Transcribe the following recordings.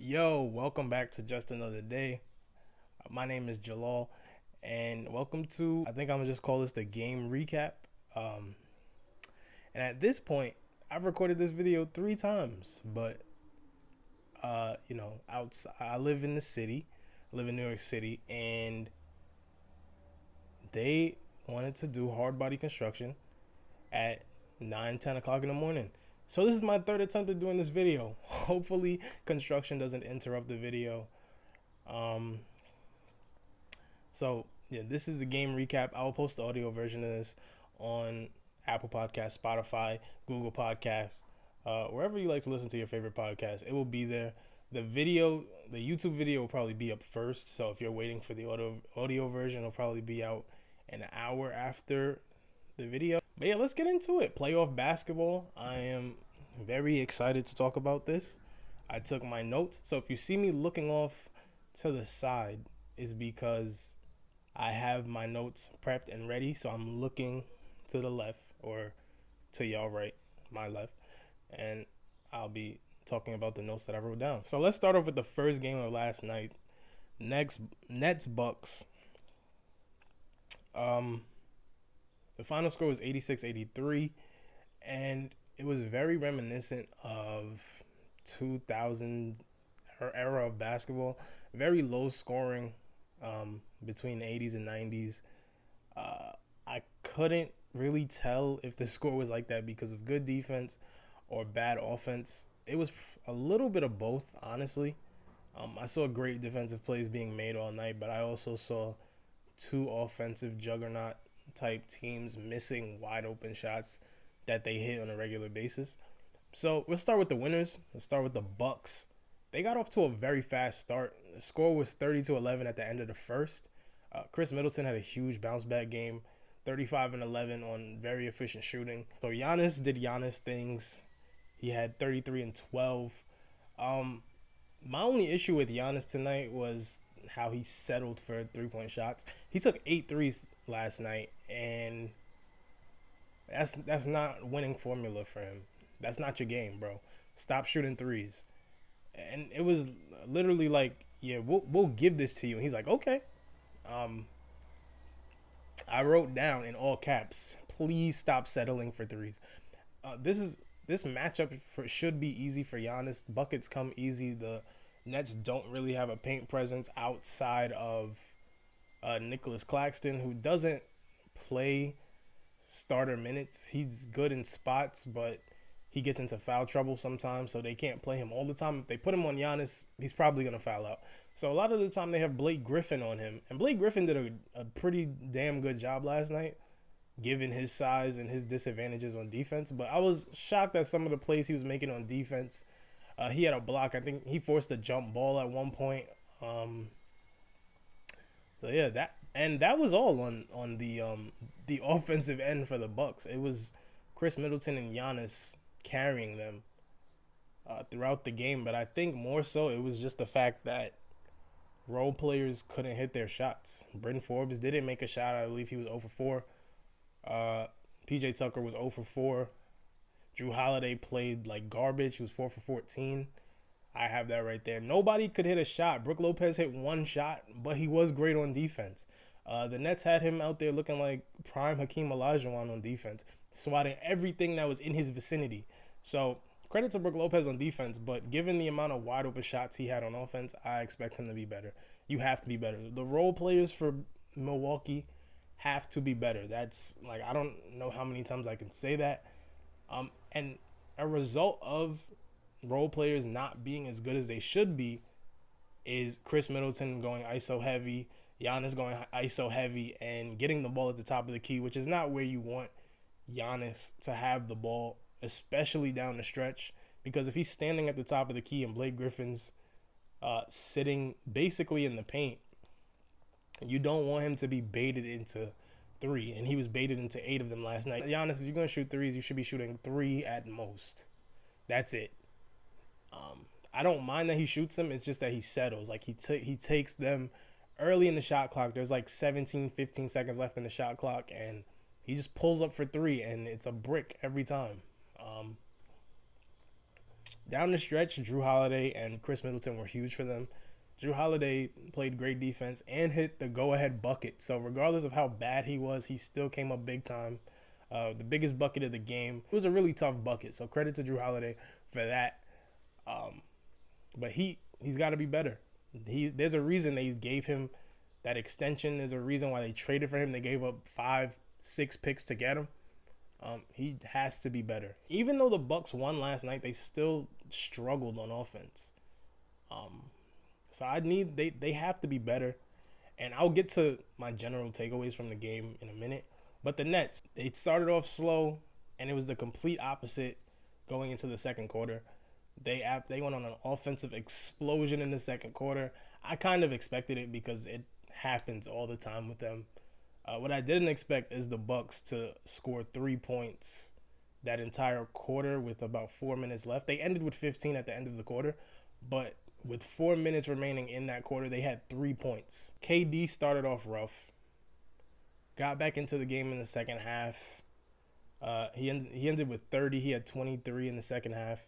Yo, welcome back to Just Another Day. My name is Jalal, and welcome to, I think I'm gonna just call this the game recap. Um, and at this point, I've recorded this video 3 times, but outside, I live in the city, I live in New York City, and they wanted to do hard body construction at 9, 10 o'clock in the morning. So this is my third attempt at doing this video. Hopefully, construction doesn't interrupt the video. Um, So yeah, this is the game recap. I will post the audio version of this on Apple Podcasts, Spotify, Google Podcasts, wherever you like to listen to your favorite podcast. It will be there. The YouTube video will probably be up first. So if you're waiting for the audio version, it'll probably be out an hour after the video. But yeah, let's get into it. Playoff basketball. I am very excited to talk about this. I took my notes. So if you see me looking off to the side, is because I have my notes prepped and ready, so I'm looking to the left or to y'all right, my left, and I'll be talking about the notes that I wrote down. So let's start off with the first game of last night. Nets Bucks. The final score was 86-83, and it was very reminiscent of 2000 era of basketball. Very low scoring. Between the 80s and 90s. I couldn't really tell if the score was like that because of good defense or bad offense. It was a little bit of both, honestly. I saw great defensive plays being made all night, but I also saw two offensive juggernaut type teams missing wide open shots that they hit on a regular basis. So we'll start with the winners. Let's start with the Bucks. They got off to a very fast start. The score was 30-11 at the end of the first. Chris Middleton had a huge bounce back game, 35-11 on very efficient shooting. So Giannis did Giannis things. He had 33 and 12. My only issue with Giannis tonight was how he settled for 3-point shots. He took 8 threes last night, and that's not winning formula for him. That's not your game, bro. Stop shooting threes. And it was literally like, yeah, we'll give this to you. And he's like, okay. I wrote down in all caps, please stop settling for threes. This matchup should be easy for Giannis. Buckets come easy. The Nets don't really have a paint presence outside of Nicholas Claxton, who doesn't play starter minutes. He's good in spots, but he gets into foul trouble sometimes, so they can't play him all the time. If they put him on Giannis, he's probably going to foul out. So a lot of the time they have Blake Griffin on him. And Blake Griffin did a pretty damn good job last night, given his size and his disadvantages on defense. But I was shocked at some of the plays he was making on defense. He had a block. I think he forced a jump ball at one point. So yeah, that was all on the offensive end for the Bucks. It was Chris Middleton and Giannis carrying them throughout the game, but I think more so it was just the fact that role players couldn't hit their shots. Bryn Forbes didn't make a shot. I believe he was 0 for 4. PJ Tucker was 0 for 4. Drew Holiday played like garbage. He was 4 for 14. I have that right there. Nobody could hit a shot. Brook Lopez hit one shot, but he was great on defense. The Nets had him out there looking like prime Hakeem Olajuwon on defense, swatting everything that was in his vicinity. So credit to Brook Lopez on defense, but given the amount of wide open shots he had on offense, I expect him to be better. You have to be better. The role players for Milwaukee have to be better. That's like, I don't know how many times I can say that. And a result of role players not being as good as they should be is Chris Middleton going ISO heavy, Giannis going ISO heavy, and getting the ball at the top of the key, which is not where you want Giannis to have the ball, especially down the stretch, because if he's standing at the top of the key and Blake Griffin's sitting basically in the paint, you don't want him to be baited into 3, and he was baited into 8 of them last night. Giannis, if you're going to shoot threes, you should be shooting 3 at most. That's it. I don't mind that he shoots them. It's just that he settles. Like, he takes them early in the shot clock. There's like 17, 15 seconds left in the shot clock, and he just pulls up for 3, and it's a brick every time. Down the stretch, Drew Holiday and Chris Middleton were huge for them. Drew Holiday played great defense and hit the go-ahead bucket. So regardless of how bad he was, he still came up big time. The biggest bucket of the game. It was a really tough bucket. So credit to Drew Holiday for that. But he's got to be better. There's a reason they gave him that extension. There's a reason why they traded for him. They gave up 5-6 picks to get him. He has to be better. Even though the Bucks won last night, they still struggled on offense. So they have to be better. And I'll get to my general takeaways from the game in a minute. But the Nets, they started off slow, and it was the complete opposite going into the second quarter. They went on an offensive explosion in the second quarter. I kind of expected it because it happens all the time with them. What I didn't expect is the Bucks to score 3 points that entire quarter with about 4 minutes left. They ended with 15 at the end of the quarter, but with 4 minutes remaining in that quarter, they had 3 points. KD started off rough, got back into the game in the second half. He ended with 30. He had 23 in the second half.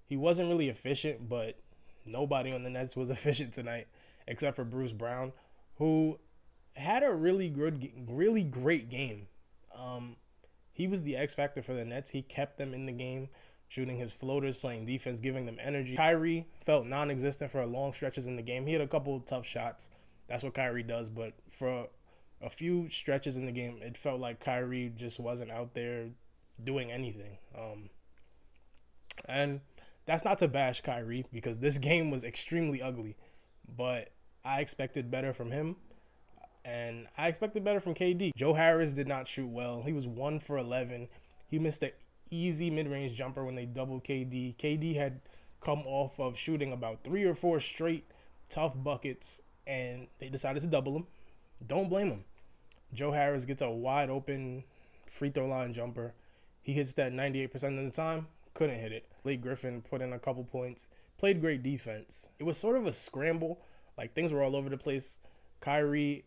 He wasn't really efficient, but nobody on the Nets was efficient tonight except for Bruce Brown, who had a really great game. He was the X factor for the Nets. He kept them in the game, shooting his floaters, playing defense, giving them energy. Kyrie felt non-existent for long stretches in the game. He had a couple of tough shots. That's what Kyrie does. But for a few stretches in the game, it felt like Kyrie just wasn't out there doing anything. And that's not to bash Kyrie because this game was extremely ugly. But I expected better from him. And I expected better from KD. Joe Harris did not shoot well. He was 1 for 11. He missed an easy mid-range jumper when they doubled KD. KD had come off of shooting about 3 or 4 straight tough buckets, and they decided to double him. Don't blame him. Joe Harris gets a wide-open free throw line jumper. He hits that 98% of the time. Couldn't hit it. Blake Griffin put in a couple points. Played great defense. It was sort of a scramble. Like, things were all over the place. Kyrie...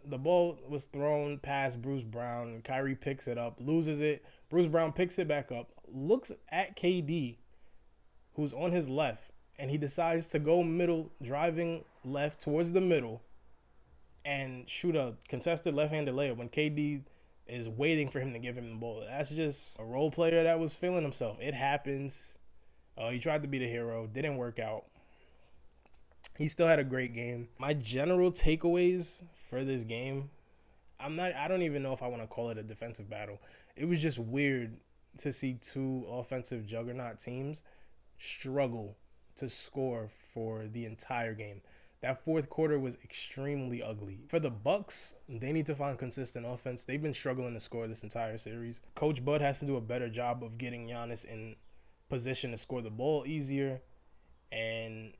the ball was thrown past Bruce Brown. Kyrie picks it up, loses it. Bruce Brown picks it back up, looks at KD, who's on his left, and he decides to go middle, driving left towards the middle, and shoot a contested left-handed layup when KD is waiting for him to give him the ball. That's just a role player that was feeling himself. It happens. He tried to be the hero. Didn't work out. He still had a great game. My general takeaways for this game, I don't even know if I want to call it a defensive battle. It was just weird to see two offensive juggernaut teams struggle to score for the entire game. That fourth quarter was extremely ugly. For the Bucks, they need to find consistent offense. They've been struggling to score this entire series. Coach Bud has to do a better job of getting Giannis in position to score the ball easier. And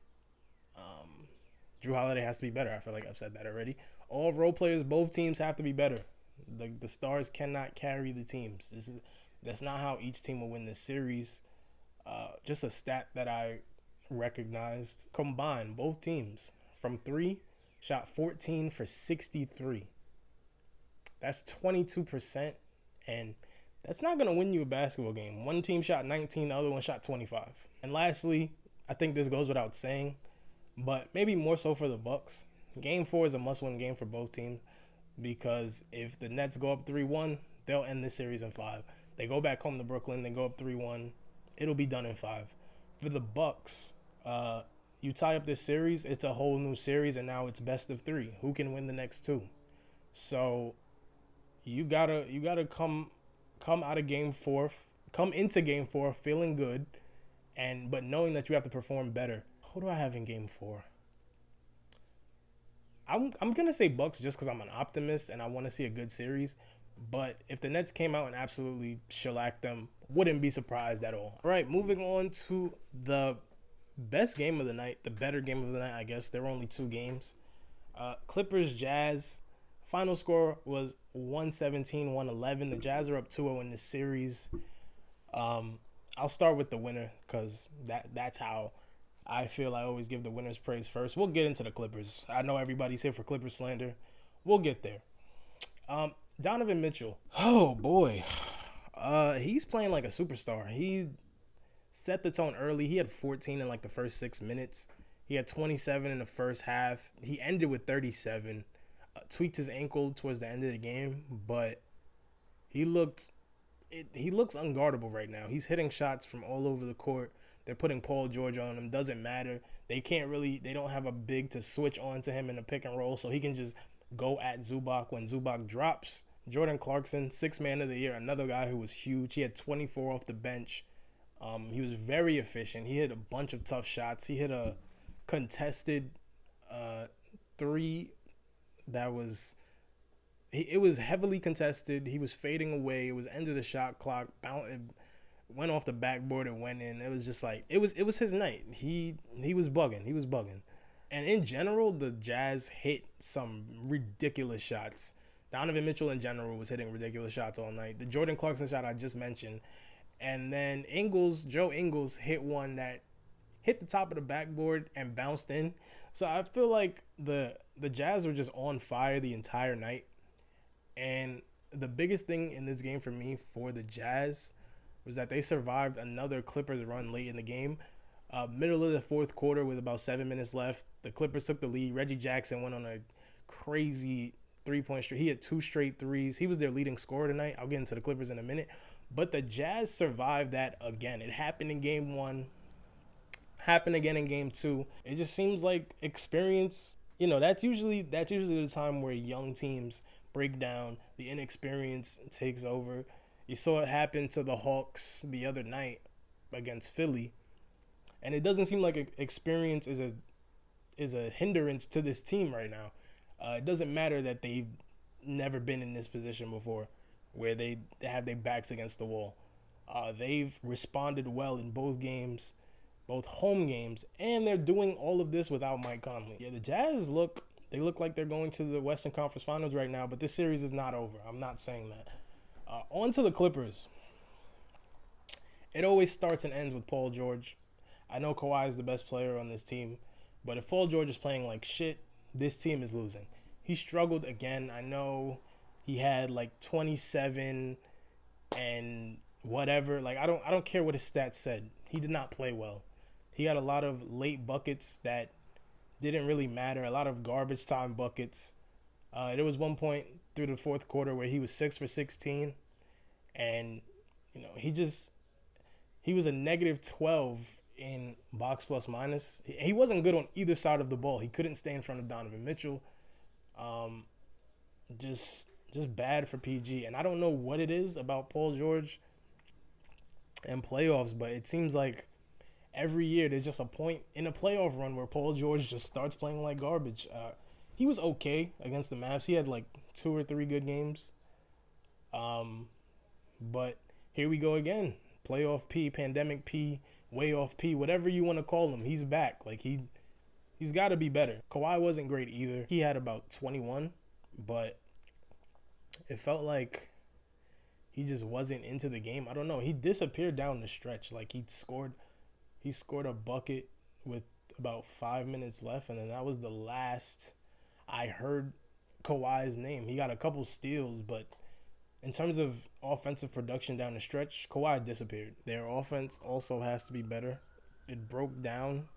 Drew Holiday has to be better. I feel like I've said that already. All role players, both teams have to be better. The stars cannot carry the teams. That's not how each team will win this series. Just a stat that I recognized. Combined, both teams from 3 shot 14 for 63. That's 22%, and that's not going to win you a basketball game. One team shot 19, the other one shot 25. And lastly, I think this goes without saying, but maybe more so for the Bucks. Game 4 is a must-win game for both teams because if the Nets go up 3-1, they'll end this series in 5. They go back home to Brooklyn, they go up 3-1, it'll be done in 5. For the Bucks, you tie up this series, it's a whole new series, and now it's best of 3. Who can win the next 2? So you gotta come out of Game 4, come into Game 4 feeling good, but knowing that you have to perform better. Who do I have in Game 4? I'm going to say Bucks just because I'm an optimist and I want to see a good series. But if the Nets came out and absolutely shellacked them, wouldn't be surprised at all. All right, moving on to the best game of the night, the better game of the night, I guess. There were only 2 games. Clippers, Jazz. Final score was 117-111. The Jazz are up 2-0 in this series. I'll start with the winner because that's how I feel I always give the winners praise first. We'll get into the Clippers. I know everybody's here for Clippers slander. We'll get there. Donovan Mitchell. Oh, boy. He's playing like a superstar. set the tone early. He had 14 in like the first 6 minutes. He had 27 in the first half. He ended with 37. Tweaked his ankle towards the end of the game, but he looked he looks unguardable right now. He's hitting shots from all over the court. They're putting Paul George on him. Doesn't matter. They don't have a big to switch on to him in the pick and roll, so he can just go at Zubac when Zubac drops. Jordan Clarkson, 6th man of the year, another guy who was huge. He had 24 off the bench. He was very efficient. He hit a bunch of tough shots. He hit a contested three that was it was heavily contested. He was fading away. It was end of the shot clock. It went off the backboard and went in. It was just like it was his night. He was bugging. He was bugging. And in general, the Jazz hit some ridiculous shots. Donovan Mitchell in general was hitting ridiculous shots all night. The Jordan Clarkson shot I just mentioned. And then Joe Ingles hit one that hit the top of the backboard and bounced in. So I feel like the Jazz were just on fire the entire night. And the biggest thing in this game for me for the Jazz was that they survived another Clippers run late in the game. Middle of the fourth quarter with about 7 minutes left, the Clippers took the lead. Reggie Jackson went on a crazy three-point streak. He had 2 straight threes. He was their leading scorer tonight. I'll get into the Clippers in a minute. But the Jazz survived that again. It happened in game 1. Happened again in game 2. It just seems like experience, that's usually the time where young teams break down. The inexperience takes over. You saw it happen to the Hawks the other night against Philly. And it doesn't seem like experience is a hindrance to this team right now. It doesn't matter that they've never been in this position before where they have their backs against the wall. They've responded well in both games, both home games, and they're doing all of this without Mike Conley. Yeah, the Jazz look like they're going to the Western Conference Finals right now, but this series is not over. I'm not saying that. On to the Clippers. It always starts and ends with Paul George. I know Kawhi is the best player on this team, but if Paul George is playing like shit, this team is losing. He struggled again. I know he had like 27 and whatever. Like I don't care what his stats said. He did not play well. He had a lot of late buckets that didn't really matter. A lot of garbage time buckets. There was one point through the fourth quarter where he was 6 for 16, and he was a negative 12 in box plus minus. He wasn't good on either side of the ball. He couldn't stay in front of Donovan Mitchell. Just bad for PG. And I don't know what it is about Paul George and playoffs, but it seems like every year there's just a point in a playoff run where Paul George just starts playing like garbage. He was okay against the Mavs. He had like 2 or 3 good games. But here we go again. Playoff P, pandemic P, way off P, whatever you want to call him. He's back. Like he's got to be better. Kawhi wasn't great either. He had about 21, but it felt like he just wasn't into the game. I don't know. He disappeared down the stretch. Like he scored a bucket with about 5 minutes left, and then that was the last I heard Kawhi's name. He got a couple steals, but in terms of offensive production down the stretch, Kawhi disappeared. Their offense also has to be better. It broke down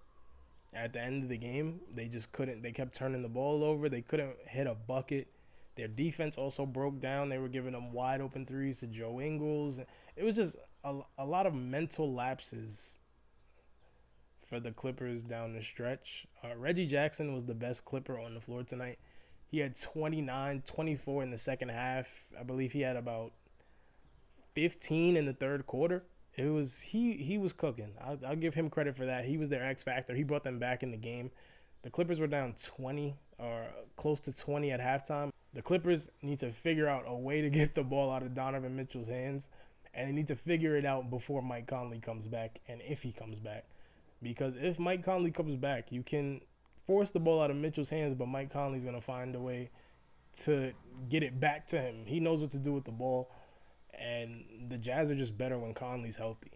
at the end of the game. They just couldn't. They kept turning the ball over. They couldn't hit a bucket. Their defense also broke down. They were giving them wide open threes to Joe Ingles. It was just a lot of mental lapses for the Clippers down the stretch. Reggie Jackson was the best Clipper on the floor tonight. He had 29, 24 in the second half. I believe he had about 15 in the third quarter. It was he was cooking. I'll give him credit for that. He was their X factor. He brought them back in the game. The Clippers were down 20 or close to 20 at halftime. The Clippers need to figure out a way to get the ball out of Donovan Mitchell's hands, and they need to figure it out before Mike Conley comes back, and if he comes back. Because if Mike Conley comes back, you can force the ball out of Mitchell's hands, but Mike Conley's going to find a way to get it back to him. He knows what to do with the ball, and the Jazz are just better when Conley's healthy.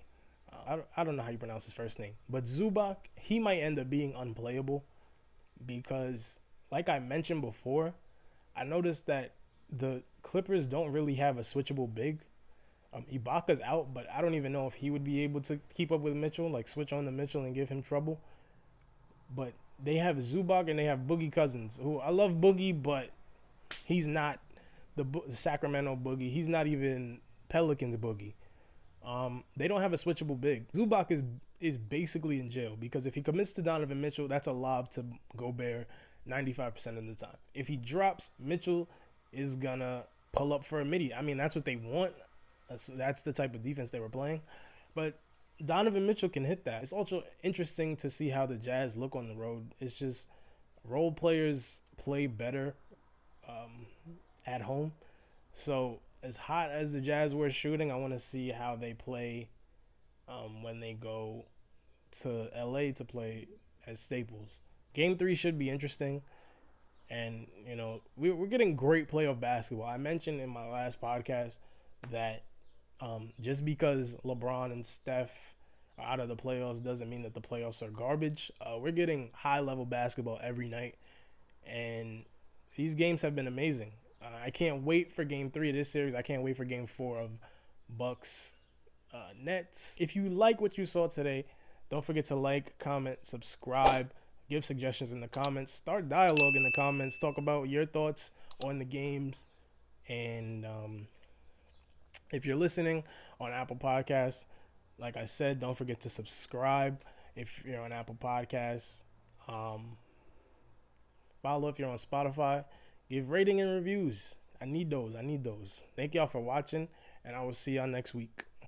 I don't know how you pronounce his first name, but Zubac, he might end up being unplayable because, like I mentioned before, I noticed that the Clippers don't really have a switchable big. Ibaka's out, but I don't even know if he would be able to keep up with Mitchell, like switch on to Mitchell and give him trouble. But they have Zubac and they have Boogie Cousins, who I love Boogie, but he's not the Sacramento Boogie. He's not even Pelicans Boogie. They don't have a switchable big. Zubac is basically in jail because if he commits to Donovan Mitchell, that's a lob to Gobert 95% of the time. If he drops, Mitchell is gonna pull up for a midi. I mean, that's what they want. That's the type of defense they were playing. But Donovan Mitchell can hit that. It's also interesting to see how the Jazz look on the road. It's just role players play better at home. So as hot as the Jazz were shooting, I want to see how they play when they go to LA to play at Staples. Game 3 should be interesting. And, you know, we're getting great playoff basketball. I mentioned in my last podcast that just because LeBron and Steph are out of the playoffs doesn't mean that the playoffs are garbage. We're getting high-level basketball every night. And these games have been amazing. I can't wait for Game 3 of this series. I can't wait for Game 4 of Bucks Nets. If you like what you saw today, don't forget to like, comment, subscribe, give suggestions in the comments, start dialogue in the comments, talk about your thoughts on the games. And if you're listening on Apple Podcasts, like I said, don't forget to subscribe if you're on Apple Podcasts. Follow if you're on Spotify. Give rating and reviews. I need those. Thank y'all for watching, and I will see y'all next week.